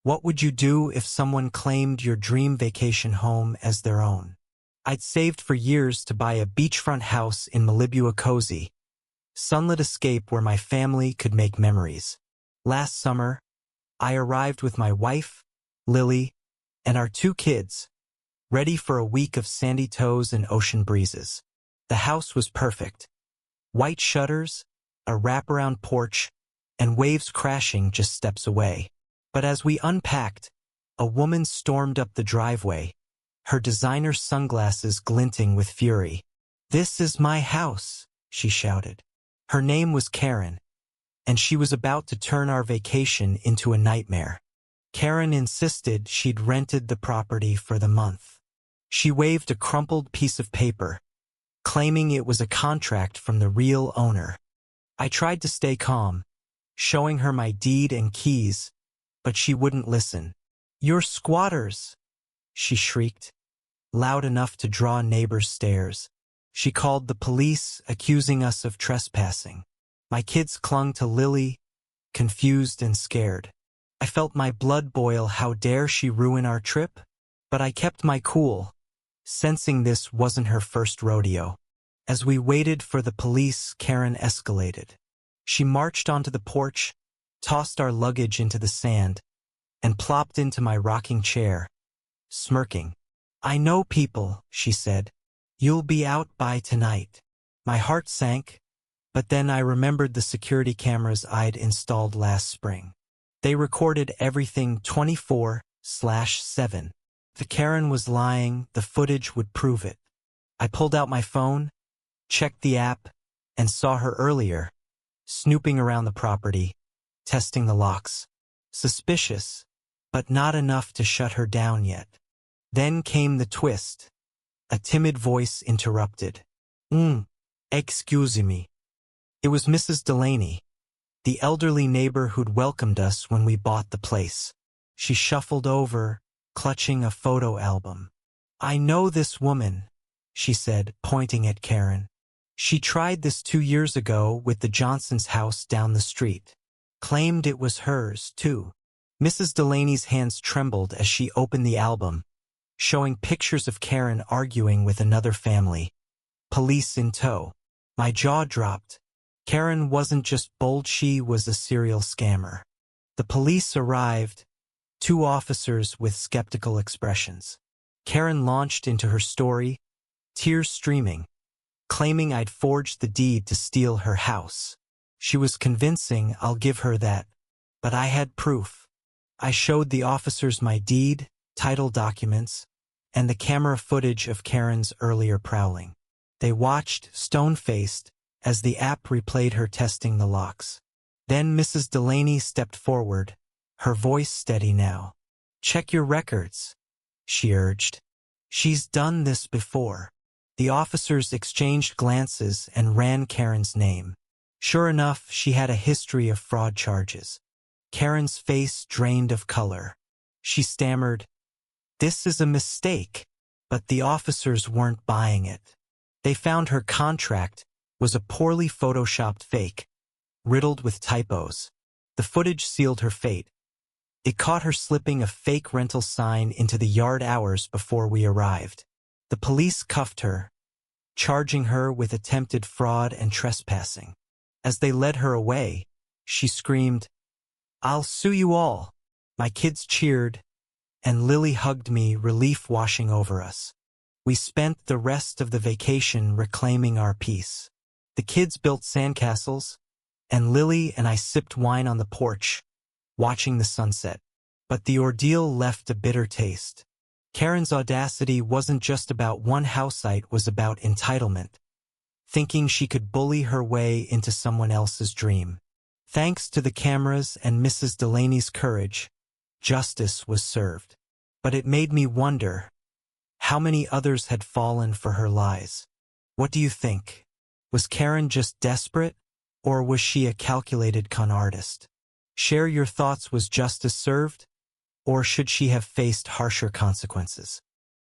What would you do if someone claimed your dream vacation home as their own? I'd saved for years to buy a beachfront house in Malibu, a cozy, sunlit escape where my family could make memories. Last summer, I arrived with my wife, Lily, and our 2 kids, ready for a week of sandy toes and ocean breezes. The house was perfect. White shutters, a wraparound porch, and waves crashing just steps away. But as we unpacked, a woman stormed up the driveway, her designer sunglasses glinting with fury. "This is my house," she shouted. Her name was Karen, and she was about to turn our vacation into a nightmare. Karen insisted she'd rented the property for the month. She waved a crumpled piece of paper, claiming it was a contract from the real owner. I tried to stay calm, showing her my deed and keys, but she wouldn't listen. "You're squatters," she shrieked, loud enough to draw neighbors' stares. She called the police, accusing us of trespassing. My kids clung to Lily, confused and scared. I felt my blood boil. How dare she ruin our trip? But I kept my cool, sensing this wasn't her first rodeo. As we waited for the police, Karen escalated. She marched onto the porch, tossed our luggage into the sand, and plopped into my rocking chair, smirking. "I know people," she said. "You'll be out by tonight." My heart sank, but then I remembered the security cameras I'd installed last spring. They recorded everything 24/7. The Karen was lying, the footage would prove it. I pulled out my phone, checked the app, and saw her earlier, snooping around the property, testing the locks. Suspicious, but not enough to shut her down yet. Then came the twist. A timid voice interrupted. Excuse me." It was Mrs. Delaney, the elderly neighbor who'd welcomed us when we bought the place. She shuffled over, clutching a photo album. "I know this woman," she said, pointing at Karen. "She tried this 2 years ago with the Johnson's house down the street. Claimed it was hers, too." Mrs. Delaney's hands trembled as she opened the album, showing pictures of Karen arguing with another family, police in tow. My jaw dropped. Karen wasn't just bold, she was a serial scammer. The police arrived, 2 officers with skeptical expressions. Karen launched into her story, tears streaming, claiming I'd forged the deed to steal her house. She was convincing, I'll give her that, but I had proof. I showed the officers my deed, title documents, and the camera footage of Karen's earlier prowling. They watched, stone-faced, as the app replayed her testing the locks. Then Mrs. Delaney stepped forward, her voice steady now. "Check your records," she urged. "She's done this before." The officers exchanged glances and ran Karen's name. Sure enough, she had a history of fraud charges. Karen's face drained of color. She stammered, "This is a mistake," but the officers weren't buying it. They found her contract was a poorly photoshopped fake, riddled with typos. The footage sealed her fate. It caught her slipping a fake rental sign into the yard hours before we arrived. The police cuffed her, charging her with attempted fraud and trespassing. As they led her away, she screamed, "I'll sue you all." My kids cheered, and Lily hugged me, relief washing over us. We spent the rest of the vacation reclaiming our peace. The kids built sandcastles, and Lily and I sipped wine on the porch, watching the sunset. But the ordeal left a bitter taste. Karen's audacity wasn't just about one house site, it was about entitlement, thinking she could bully her way into someone else's dream. Thanks to the cameras and Mrs. Delaney's courage, justice was served. But it made me wonder how many others had fallen for her lies. What do you think? Was Karen just desperate, or was she a calculated con artist? Share your thoughts. Was justice served, or should she have faced harsher consequences?